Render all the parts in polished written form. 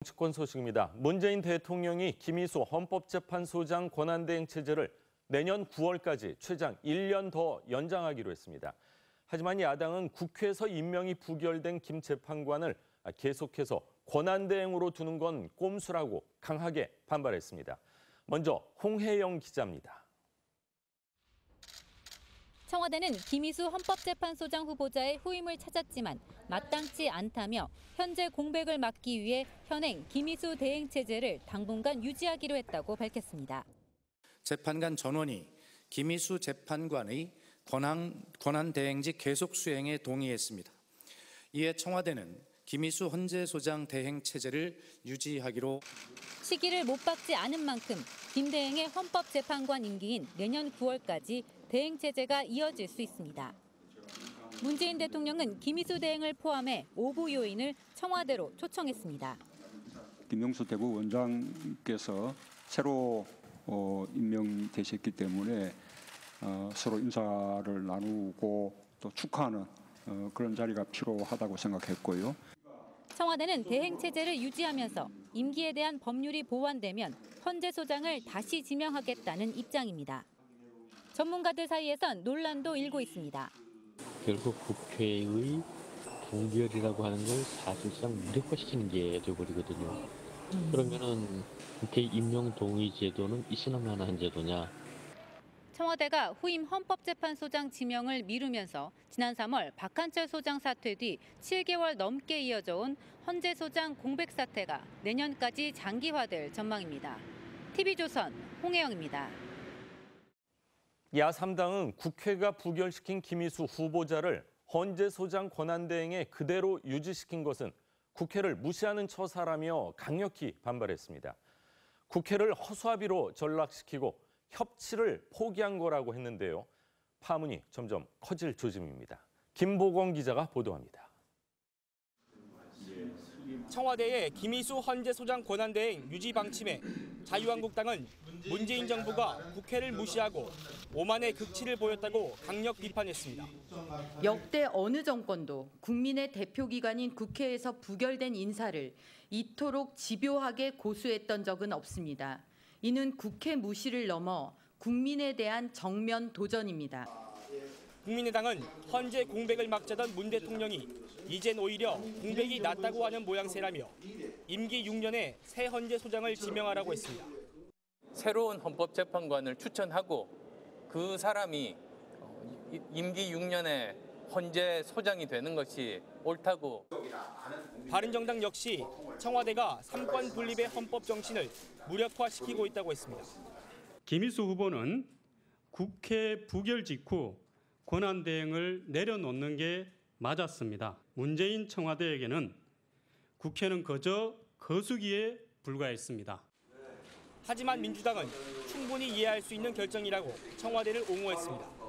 정치권 소식입니다. 문재인 대통령이 김희수 헌법재판소장 권한대행 체제를 내년 9월까지 최장 1년 더 연장하기로 했습니다. 하지만 야당은 국회에서 임명이 부결된 김 재판관을 계속해서 권한대행으로 두는 건 꼼수라고 강하게 반발했습니다. 먼저 홍혜영 기자입니다. 청와대는 김희수 헌법재판소장 후보자의 후임을 찾았지만 마땅치 않다며 현재 공백을 막기 위해 현행 김희수 대행 체제를 당분간 유지하기로 했다고 밝혔습니다. 재판관 전원이 김희수 재판관의 권한 대행직 계속 수행에 동의했습니다. 이에 청와대는 김희수 헌재소장 대행 체제를 유지하기로. 시기를 못 박지 않은 만큼 김 대행의 헌법재판관 임기인 내년 9월까지 대행 체제가 이어질 수 있습니다. 문재인 대통령은 김희수 대행을 포함해 5부 요인을 청와대로 초청했습니다. 김명수 대법원장께서 새로 임명되셨기 때문에 서로 인사를 나누고 또 축하하는 그런 자리가 필요하다고 생각했고요. 청와대는 대행 체제를 유지하면서 임기에 대한 법률이 보완되면 헌재소장을 다시 지명하겠다는 입장입니다. 전문가들 사이에선 논란도 일고 있습니다. 결국 국회의 부결이라고 하는 걸 사실상 무력화시키는 게 되어버리거든요. 그러면은 국회 임명 동의 제도는 있으나 마나한 제도냐? 청와대가 후임 헌법재판소장 지명을 미루면서 지난 3월 박한철 소장 사퇴 뒤 7개월 넘게 이어져 온 헌재소장 공백 사태가 내년까지 장기화될 전망입니다. TV조선 홍혜영입니다. 야3당은 국회가 부결시킨 김희수 후보자를 헌재소장 권한대행에 그대로 유지시킨 것은 국회를 무시하는 처사라며 강력히 반발했습니다. 국회를 허수아비로 전락시키고 협치를 포기한 거라고 했는데요. 파문이 점점 커질 조짐입니다. 김보건 기자가 보도합니다. 청와대의 김희수 헌재소장 권한대행 유지 방침에 자유한국당은 문재인 정부가 국회를 무시하고 오만의 극치를 보였다고 강력 비판했습니다. 역대 어느 정권도 국민의 대표기관인 국회에서 부결된 인사를 이토록 집요하게 고수했던 적은 없습니다. 이는 국회 무시를 넘어 국민에 대한 정면 도전입니다. 국민의당은 헌재 공백을 막자던 문 대통령이 이젠 오히려 공백이 낮다고 하는 모양새라며 임기 6년에 새 헌재소장을 지명하라고 했습니다. 새로운 헌법재판관을 추천하고 그 사람이 임기 6년에 헌재소장이 되는 것이 옳다고. 바른정당 역시 청와대가 삼권 분립의 헌법 정신을 무력화시키고 있다고 했습니다. 김희수 후보는 국회 부결 직후 권한대행을 내려놓는 게 맞았습니다. 문재인 청와대에게는 국회는 그저 거수기에 불과했습니다. 하지만 민주당은 충분히 이해할 수 있는 결정이라고 청와대를 옹호했습니다.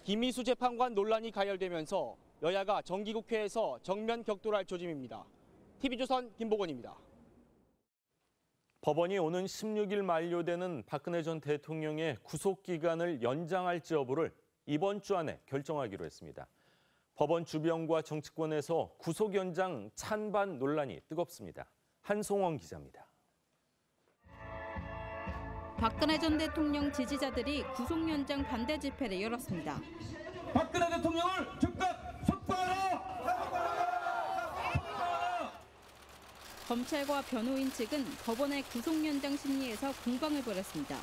김희수 재판관 논란이 가열되면서 여야가 정기국회에서 정면 격돌할 조짐입니다. TV조선 김보건입니다. 법원이 오는 16일 만료되는 박근혜 전 대통령의 구속기간을 연장할지 여부를 이번 주 안에 결정하기로 했습니다. 법원 주변과 정치권에서 구속 연장 찬반 논란이 뜨겁습니다. 한송원 기자입니다. 박근혜 전 대통령 지지자들이 구속 연장 반대 집회를 열었습니다. 박근혜 대통령을 즉각 석방하라! 검찰과 변호인 측은 법원의 구속 연장 심리에서 공방을 벌였습니다.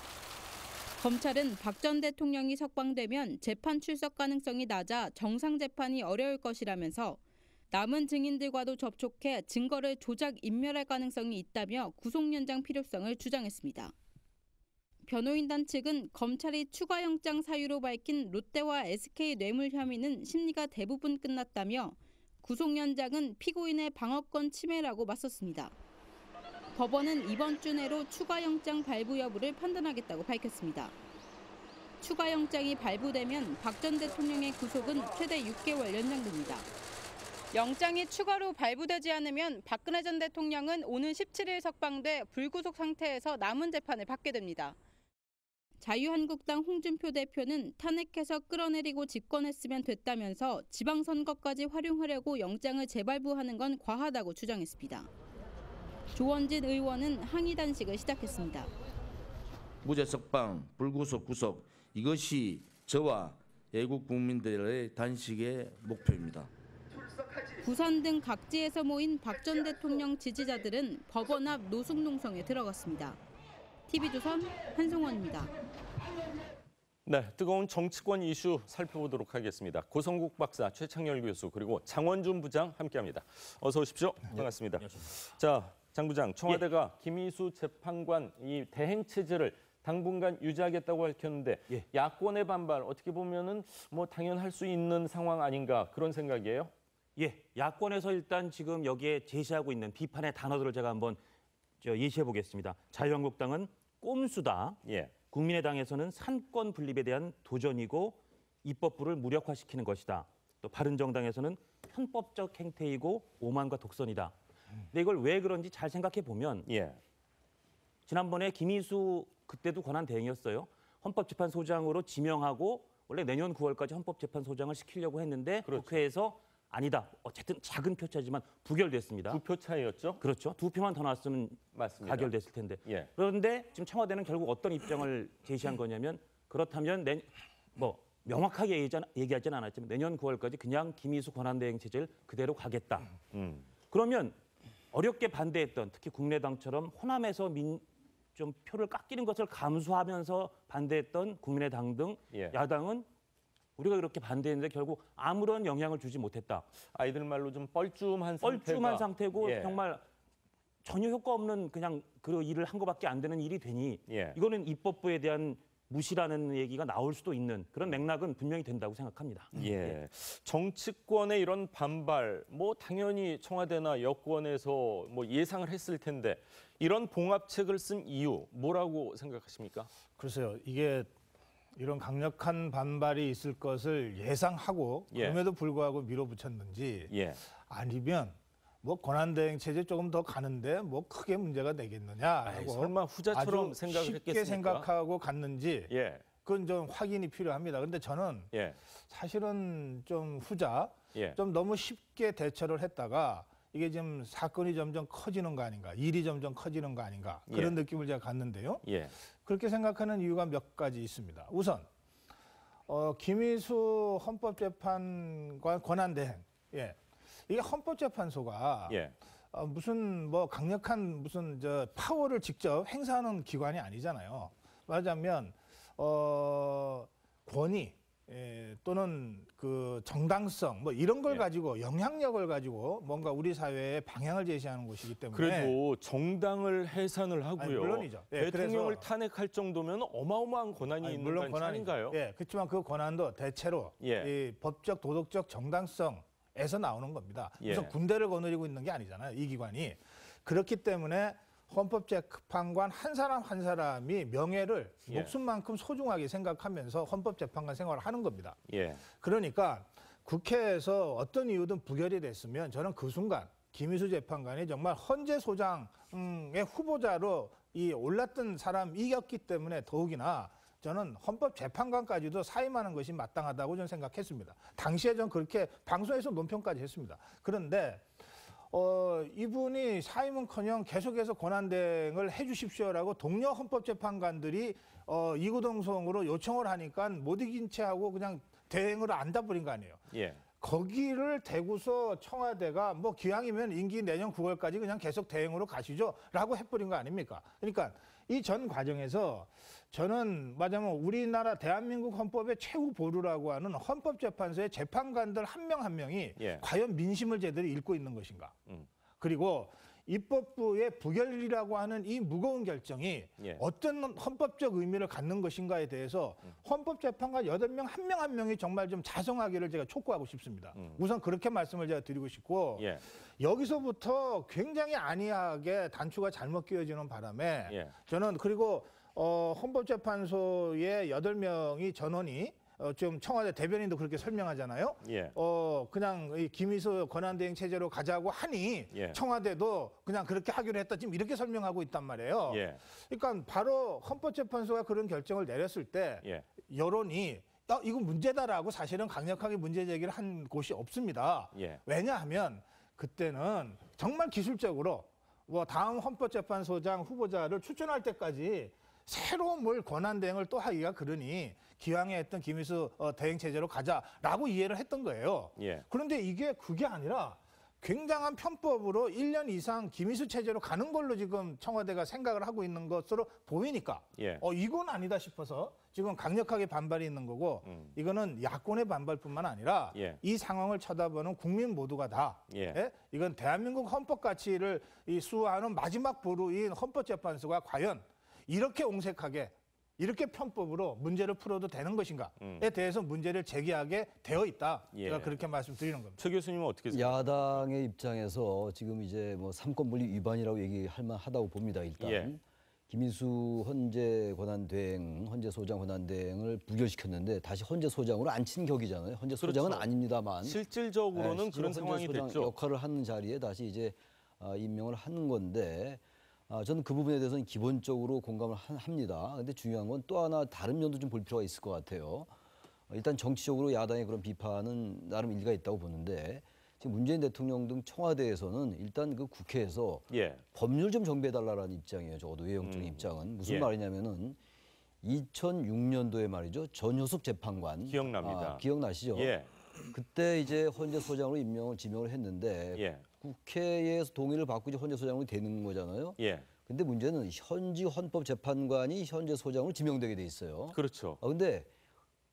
검찰은 박 전 대통령이 석방되면 재판 출석 가능성이 낮아 정상 재판이 어려울 것이라면서 남은 증인들과도 접촉해 증거를 조작 인멸할 가능성이 있다며 구속 연장 필요성을 주장했습니다. 변호인단 측은 검찰이 추가 영장 사유로 밝힌 롯데와 SK 뇌물 혐의는 심리가 대부분 끝났다며 구속 연장은 피고인의 방어권 침해라고 맞섰습니다. 법원은 이번 주 내로 추가 영장 발부 여부를 판단하겠다고 밝혔습니다. 추가 영장이 발부되면 박 전 대통령의 구속은 최대 6개월 연장됩니다. 영장이 추가로 발부되지 않으면 박근혜 전 대통령은 오는 17일 석방돼 불구속 상태에서 남은 재판을 받게 됩니다. 자유한국당 홍준표 대표는 탄핵해서 끌어내리고 집권했으면 됐다면서 지방선거까지 활용하려고 영장을 재발부하는 건 과하다고 주장했습니다. 조원진 의원은 항의 단식을 시작했습니다. 무죄 석방, 불구속 구속 이것이 저와 애국 국민들의 단식의 목표입니다. 부산 등 각지에서 모인 박 전 대통령 지지자들은 법원 앞 노숙농성에 들어갔습니다. TV조선 한송원입니다. 네, 뜨거운 정치권 이슈 살펴보도록 하겠습니다. 고성국 박사, 최창열 교수 그리고 장원준 부장 함께합니다. 어서 오십시오. 반갑습니다. 자, 장 부장, 청와대가 김희수 재판관 이 대행 체제를 당분간 유지하겠다고 밝혔는데 야권의 반발 어떻게 보면은 뭐 당연할 수 있는 상황 아닌가 그런 생각이에요? 예, 야권에서 일단 지금 여기에 제시하고 있는 비판의 단어들을 제가 한번 예시해 보겠습니다. 자유한국당은 꼼수다. 국민의당에서는 산권 분립에 대한 도전이고 입법부를 무력화시키는 것이다. 또 바른정당에서는 편법적 행태이고 오만과 독선이다. 근데 이걸 왜 그런지 잘 생각해 보면 지난번에 김희수 그때도 권한 대행이었어요. 헌법재판소장으로 지명하고 원래 내년 9월까지 헌법재판소장을 시키려고 했는데 국회에서 아니다. 어쨌든 작은 표차지만 부결됐습니다. 2표 차이였죠? 그렇죠. 2표만 더 나왔으면 맞습니다. 가결됐을 텐데. 그런데 지금 청와대는 결국 어떤 입장을 제시한 거냐면 그렇다면 명확하게 얘기하지는 않았지만 내년 9월까지 그냥 김희수 권한대행 체제를 그대로 가겠다. 그러면 어렵게 반대했던 특히 국민의당처럼 호남에서 좀 표를 깎이는 것을 감수하면서 반대했던 국민의당 등 야당은 우리가 그렇게 반대했는데 결국 아무런 영향을 주지 못했다. 아이들 말로 좀 뻘쭘한 상태고 정말 전혀 효과 없는 그냥 그 일을 한 것밖에 안 되는 일이 되니 이거는 입법부에 대한 무시라는 얘기가 나올 수도 있는 그런 맥락은 분명히 된다고 생각합니다. 정치권의 이런 반발, 뭐 당연히 청와대나 여권에서 뭐 예상을 했을 텐데 이런 봉합책을 쓴 이유 뭐라고 생각하십니까? 글쎄요, 이게 이런 강력한 반발이 있을 것을 예상하고 그럼에도 불구하고 밀어붙였는지 아니면 뭐 권한대행 체제 조금 더 가는데 뭐 크게 문제가 되겠느냐라고 설마 후자처럼 아주 생각을 쉽게 했겠습니까? 생각하고 갔는지 그건 좀 확인이 필요합니다. 그런데 저는 사실은 좀 후자, 좀 너무 쉽게 대처를 했다가 이게 지금 사건이 점점 커지는 거 아닌가, 일이 점점 커지는 거 아닌가 그런 느낌을 제가 갖는데요. 그렇게 생각하는 이유가 몇 가지 있습니다. 우선 김희수 헌법재판관 권한대행, 이게 헌법재판소가 무슨 뭐 강력한 무슨 파워를 직접 행사하는 기관이 아니잖아요. 말하자면 권위 또는 그 정당성 뭐 이런 걸 가지고 영향력을 가지고 뭔가 우리 사회에 방향을 제시하는 곳이기 때문에 그래도 정당을 해산을 하고요. 물론이죠. 대통령을 탄핵할 정도면 어마어마한 권한이 있는 건 아닌가요? 그렇지만 그 권한도 대체로 이 법적 도덕적 정당성에서 나오는 겁니다. 그래서 군대를 거느리고 있는 게 아니잖아요. 이 기관이. 그렇기 때문에 헌법재판관 한 사람 한 사람이 명예를 목숨만큼 소중하게 생각하면서 헌법재판관 생활을 하는 겁니다. 그러니까 국회에서 어떤 이유든 부결이 됐으면 저는 그 순간 김희수 재판관이 정말 헌재 소장의 후보자로 올랐던 사람이었기 때문에 더욱이나 저는 헌법재판관까지도 사임하는 것이 마땅하다고 저는 생각했습니다. 당시에 저는 그렇게 방송에서 논평까지 했습니다. 그런데 이분이 사임은커녕 계속해서 권한대행을 해주십시오라고 동료 헌법재판관들이 이구동성으로 요청을 하니까 못 이긴 채 하고 그냥 대행을 안다버린 거 아니에요. 거기를 대고서 청와대가 뭐 기왕이면 임기 내년 9월까지 그냥 계속 대행으로 가시죠라고 해버린 거 아닙니까? 그러니까 이 전 과정에서 저는 말하자면 우리나라 대한민국 헌법의 최후 보루라고 하는 헌법재판소의 재판관들 한 명 한 명이 과연 민심을 제대로 읽고 있는 것인가. 그리고 입법부의 부결이라고 하는 이 무거운 결정이 어떤 헌법적 의미를 갖는 것인가에 대해서 헌법재판관 8명 한 명 한 명이 정말 좀 자성하기를 제가 촉구하고 싶습니다. 우선 그렇게 말씀을 제가 드리고 싶고 여기서부터 굉장히 안이하게 단추가 잘못 끼워지는 바람에 저는 그리고 헌법재판소의 8명이 전원이 좀 청와대 대변인도 그렇게 설명하잖아요. 그냥 이 김희수 권한대행 체제로 가자고 하니 청와대도 그냥 그렇게 하기로 했다. 지금 이렇게 설명하고 있단 말이에요. 그러니까 바로 헌법재판소가 그런 결정을 내렸을 때 여론이 이거 문제다라고 사실은 강력하게 문제 제기를 한 곳이 없습니다. 왜냐하면 그때는 정말 기술적으로 뭐 다음 헌법재판소장 후보자를 추천할 때까지 새로운 뭘 권한대행을 또 하기가 그러니 기왕에 했던 김희수 대행 체제로 가자라고 이해를 했던 거예요. 예. 그런데 그게 아니라 굉장한 편법으로 1년 이상 김희수 체제로 가는 걸로 지금 청와대가 생각을 하고 있는 것으로 보이니까 예. 이건 아니다 싶어서 지금 강력하게 반발이 있는 거고 이거는 야권의 반발뿐만 아니라 예. 이 상황을 쳐다보는 국민 모두가 다 예. 이건 대한민국 헌법 가치를 수호하는 마지막 보루인 헌법재판소가 과연 이렇게 옹색하게 이렇게 편법으로 문제를 풀어도 되는 것인가에 대해서 문제를 제기하게 되어 있다. 예. 제가 그렇게 말씀드리는 겁니다. 최 교수님은 어떻게 생각하세요? 야당의 입장에서 지금 이제 뭐 삼권분립 위반이라고 얘기할 만하다고 봅니다. 일단 예. 김인수 헌재 권한대행, 헌재 소장 권한대행을 부결시켰는데 다시 헌재 소장으로 앉힌 격이잖아요. 헌재 소장은 그렇죠. 아닙니다만 실질적으로는 그런 상황이 소장 됐죠. 역할을 하는 자리에 다시 이제 임명을 하는 건데. 저는 그 부분에 대해서는 기본적으로 공감을 합니다. 근데 중요한 건 또 하나 다른 면도 좀 볼 필요가 있을 것 같아요. 일단 정치적으로 야당의 그런 비판은 나름 일리가 있다고 보는데 지금 문재인 대통령 등 청와대에서는 일단 그 국회에서 예. 법률 좀 정비해달라는 입장이에요. 적어도 외형적인 입장은. 무슨 예. 말이냐면은 2006년도에 말이죠. 전효숙 재판관. 기억납니다. 기억나시죠? 예. 그때 이제 헌재 소장으로 지명을 했는데 예. 국회에서 동의를 받고 이제 헌재 소장으로 되는 거잖아요. 예. 근데 문제는 현지 헌법재판관이 현재 소장으로 지명되게 돼 있어요. 그렇죠. 근데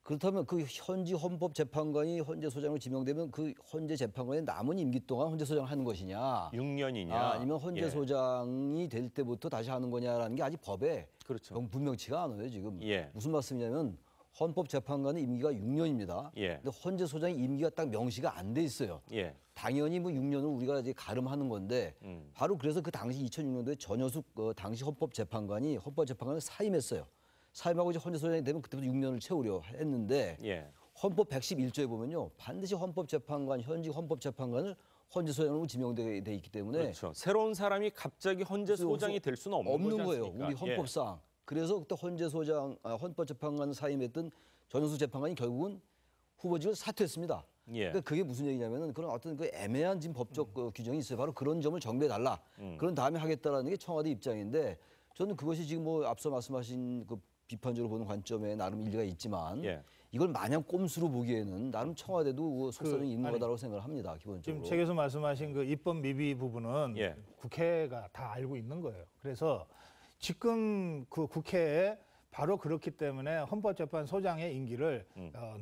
그렇다면 그 현지 헌법재판관이 헌재 소장으로 지명되면 그 헌재 재판관의 남은 임기 동안 헌재 소장을 하는 것이냐, 6년이냐, 아니면 헌재 예. 소장이 될 때부터 다시 하는 거냐라는 게 아직 법에 그렇죠. 분명치가 않아요. 지금 예. 무슨 말씀이냐면 헌법재판관의 임기가 6년입니다. 예. 근데 헌재 소장의 임기가 딱 명시가 안 돼 있어요. 예. 당연히 뭐 6년을 우리가 이제 가름하는 건데 바로 그래서 그 당시 2006년도에 전효숙 당시 헌법재판관이 헌법재판관을 사임했어요. 사임하고 이제 헌재 소장이 되면 그때부터 6년을 채우려 했는데 예. 헌법 111조에 보면요. 반드시 헌법재판관, 현직 헌법재판관을 헌재 소장으로 지명되게 돼 있기 때문에 그렇죠. 새로운 사람이 갑자기 헌재 소장이 될 수는 없는 거지 거예요. 않습니까? 우리 헌법상. 그래서 그때 헌재 소장, 헌법재판관 사임했던 전효숙 재판관이 결국은 후보직을 사퇴했습니다. 예. 그러니까 그게 무슨 얘기냐면은 그런 어떤 그 애매한 지금 법적 규정이 있어요. 바로 그런 점을 정비해달라. 그런 다음에 하겠다라는 게 청와대 입장인데 저는 그것이 지금 뭐 앞서 말씀하신 그 비판적으로 보는 관점에 나름 일리가 있지만 예. 이걸 마냥 꼼수로 보기에는 나름 청와대도 속성이 있는 거다라고 생각을 합니다. 기본적으로. 지금 최 교수 말씀하신 그 입법 미비 부분은 예. 국회가 다 알고 있는 거예요. 그래서 지금 그 국회에 바로 그렇기 때문에 헌법재판소장의 임기를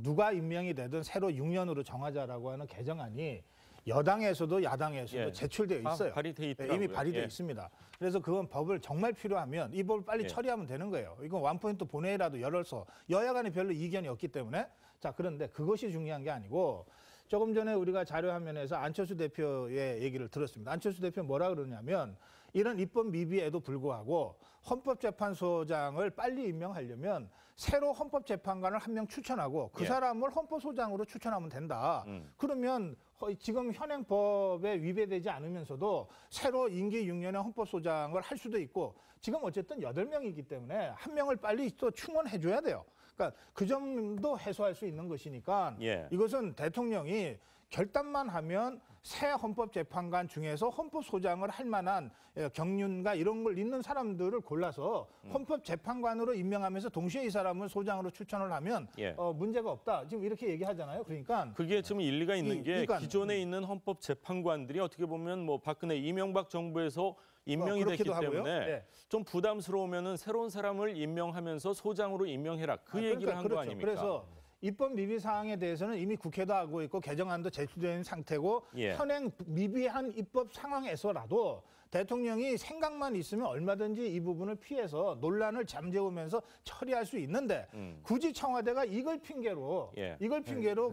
누가 임명이 되든 새로 6년으로 정하자라고 하는 개정안이 여당에서도 야당에서도 예. 제출되어 있어요. 발의돼 있더라고요. 이미 발의되어 예. 있습니다. 그래서 그건 법을 정말 필요하면 이 법을 빨리 예. 처리하면 되는 거예요. 이건 원포인트 본회의라도 열어서 여야 간에 별로 이견이 없기 때문에 자 그런데 그것이 중요한 게 아니고 조금 전에 우리가 자료화면에서 안철수 대표의 얘기를 들었습니다. 안철수 대표 뭐라 그러냐면 이런 입법 미비에도 불구하고 헌법재판소장을 빨리 임명하려면 새로 헌법재판관을 한 명 추천하고 그 예. 사람을 헌법소장으로 추천하면 된다. 그러면 지금 현행 법에 위배되지 않으면서도 새로 임기 6년의 헌법소장을 할 수도 있고 지금 어쨌든 8명이기 때문에 한 명을 빨리 또 충원해 줘야 돼요. 그러니까 그 점도 해소할 수 있는 것이니까 예. 이것은 대통령이 결단만 하면 새 헌법재판관 중에서 헌법소장을 할 만한 경륜과 이런 걸 있는 사람들을 골라서 헌법재판관으로 임명하면서 동시에 이 사람을 소장으로 추천을 하면 예. 문제가 없다. 지금 이렇게 얘기하잖아요. 그러니까 그게 좀 일리가 있는 게 그러니까, 기존에 있는 헌법재판관들이 어떻게 보면 뭐 박근혜 이명박 정부에서 임명이 됐기 그렇기도 하고요. 때문에 예. 좀 부담스러우면은 새로운 사람을 임명하면서 소장으로 임명해라. 그 얘기를 한 거 그렇죠. 아닙니까? 그래서 입법 미비 사항에 대해서는 이미 국회도 하고 있고 개정안도 제출된 상태고 예. 현행 미비한 입법 상황에서라도 대통령이 생각만 있으면 얼마든지 이 부분을 피해서 논란을 잠재우면서 처리할 수 있는데 굳이 청와대가 이걸 핑계로 예.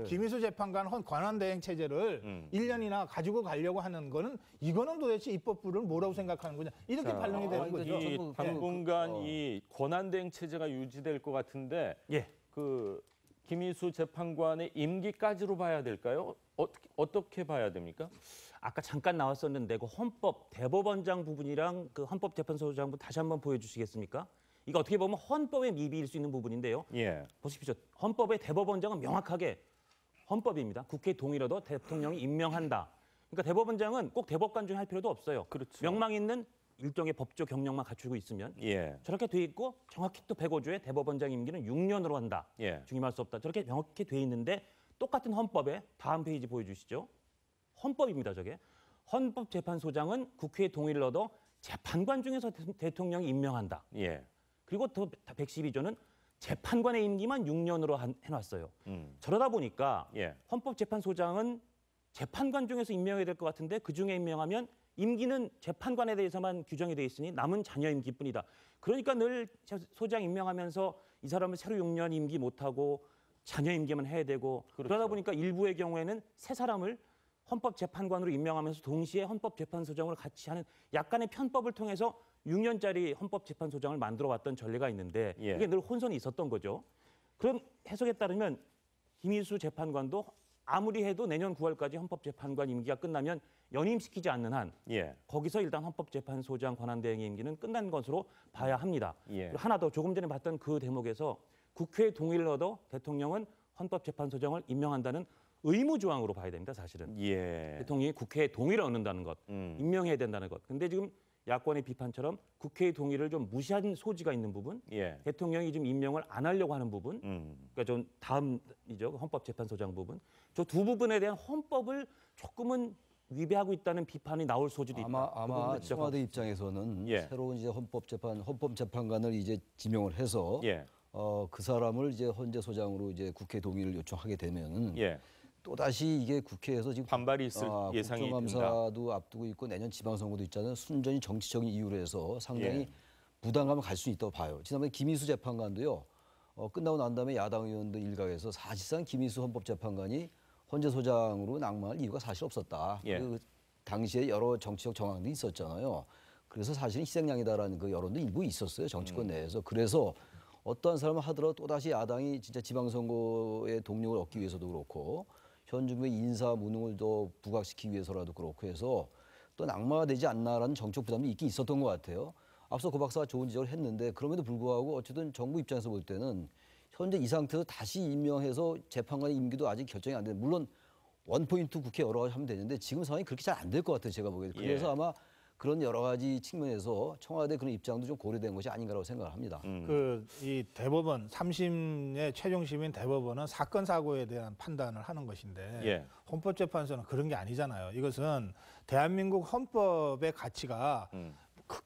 김희수 재판관 권한대행 체제를 1년이나 가지고 가려고 하는 거는 이거는 도대체 입법부를 뭐라고 생각하는 거냐 이렇게 반론이 되는 거죠. 이 당분간 이 권한대행 체제가 유지될 것 같은데 예. 그 김희수 재판관의 임기까지로 봐야 될까요? 어떻게 봐야 됩니까? 아까 잠깐 나왔었는데 그 헌법 대법원장 부분이랑 그 헌법재판소장 부분 다시 한번 보여주시겠습니까? 이거 어떻게 보면 헌법의 미비일 수 있는 부분인데요. 예. 보십시오. 헌법의 대법원장은 명확하게 헌법입니다. 국회 동의로도 대통령이 임명한다. 그러니까 대법원장은 꼭 대법관 중에 할 필요도 없어요. 그렇죠. 명망 있는 일종의 법조 경력만 갖추고 있으면 예. 저렇게 돼 있고 정확히 또 105조에 대법원장 임기는 6년으로 한다. 예. 중임할 수 없다. 저렇게 명확히 돼 있는데 똑같은 헌법에 다음 페이지 보여주시죠. 헌법입니다. 저게. 헌법재판소장은 국회의 동의를 얻어 재판관 중에서 대통령이 임명한다. 예. 그리고 더 112조는 재판관의 임기만 6년으로 해놨어요. 저러다 보니까 예. 헌법재판소장은 재판관 중에서 임명해야 될 것 같은데 그중에 임명하면 임기는 재판관에 대해서만 규정이 돼 있으니 남은 자녀 임기뿐이다. 그러니까 늘 소장 임명하면서 이 사람은 새로 6년 임기 못하고 자녀 임기만 해야 되고 그러다 보니까 일부의 경우에는 세 사람을 헌법재판관으로 임명하면서 동시에 헌법재판소장을 같이 하는 약간의 편법을 통해서 6년짜리 헌법재판소장을 만들어 왔던 전례가 있는데 예. 이게 늘 혼선이 있었던 거죠. 그런 해석에 따르면 김희수 재판관도 아무리 해도 내년 9월까지 헌법재판관 임기가 끝나면 연임시키지 않는 한 예. 거기서 일단 헌법재판소장 권한대행의 임기는 끝난 것으로 봐야 합니다. 예. 그리고 하나 더 조금 전에 봤던 그 대목에서 국회의 동의를 얻어 대통령은 헌법재판소장을 임명한다는 의무 조항으로 봐야 됩니다. 사실은. 예. 대통령이 국회의 동의를 얻는다는 것, 임명해야 된다는 것. 근데 지금 야권의 비판처럼 국회의 동의를 좀 무시한 소지가 있는 부분, 예. 대통령이 지금 임명을 안 하려고 하는 부분, 그러니까 좀 다음이죠. 헌법재판소장 부분. 저 두 부분에 대한 헌법을 조금은 위배하고 있다는 비판이 나올 소지도 있다. 아마 청와대 입장에서는 예. 새로운 이제 헌법재판관을 이제 지명을 해서 예. 그 사람을 이제 헌재소장으로 이제 국회 동의를 요청하게 되면은 예. 또 다시 이게 국회에서 지금 반발이 있을 예상이 듭니다. 국정감사도 앞두고 있고 내년 지방선거도 있잖아요. 순전히 정치적인 이유로 해서 상당히 예. 부담감을 갈 수 있다고 봐요. 지난번에 김희수 재판관도요. 끝나고 난 다음에 야당 의원들 일각에서 사실상 김희수 헌법재판관이 헌재소장으로 낙마할 이유가 사실 없었다. 예. 그 당시에 여러 정치적 정황도 있었잖아요. 그래서 사실은 희생양이다라는 그 여론도 일부 있었어요. 정치권 내에서. 그래서 어떠한 사람을 하더라도 또다시 야당이 진짜 지방선거의 동력을 얻기 위해서도 그렇고 현 정부의 인사 무능을 더 부각시키기 위해서라도 그렇고 해서 또 낙마가 되지 않나라는 정책 부담이 있긴 있었던 것 같아요. 앞서 고 박사가 좋은 지적을 했는데 그럼에도 불구하고 어쨌든 정부 입장에서 볼 때는 현재 이 상태에서 다시 임명해서 재판관의 임기도 아직 결정이 안 되는 물론 원포인트 국회 여러 가지 하면 되는데 지금 상황이 그렇게 잘 안 될 것 같아요. 제가 보기에도. 그래서 예. 아마 그런 여러 가지 측면에서 청와대 그런 입장도 좀 고려된 것이 아닌가라고 생각을 합니다. 이 대법원 3심의 최종심인 대법원은 사건 사고에 대한 판단을 하는 것인데 예. 헌법재판소는 그런 게 아니잖아요. 이것은 대한민국 헌법의 가치가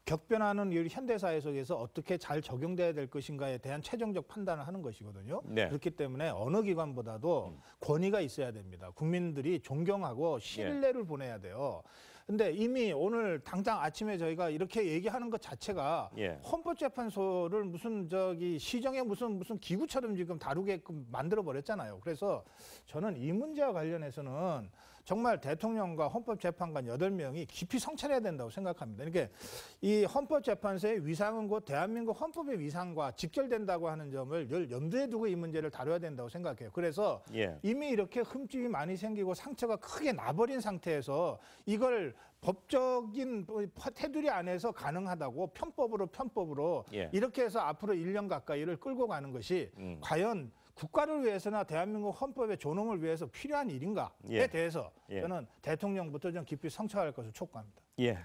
격변하는 이 현대사회 속에서 어떻게 잘 적용돼야 될 것인가에 대한 최종적 판단을 하는 것이거든요. 네. 그렇기 때문에 어느 기관보다도 권위가 있어야 됩니다. 국민들이 존경하고 신뢰를 보내야 돼요. 근데 이미 오늘 당장 아침에 저희가 이렇게 얘기하는 것 자체가 예. 헌법재판소를 무슨 시정의 무슨 기구처럼 지금 다루게끔 만들어 버렸잖아요. 그래서 저는 이 문제와 관련해서는 정말 대통령과 헌법재판관 8명이 깊이 성찰해야 된다고 생각합니다. 그러니까 이 헌법재판소의 위상은 곧 대한민국 헌법의 위상과 직결된다고 하는 점을 늘 염두에 두고 이 문제를 다뤄야 된다고 생각해요. 그래서 예. 이미 이렇게 흠집이 많이 생기고 상처가 크게 나버린 상태에서 이걸 법적인 테두리 안에서 가능하다고 편법으로 예. 이렇게 해서 앞으로 1년 가까이를 끌고 가는 것이 과연 국가를 위해서나 대한민국 헌법의 존엄을 위해서 필요한 일인가에 예. 대해서 예. 저는 대통령부터 좀 깊이 성찰할 것을 촉구합니다. 예.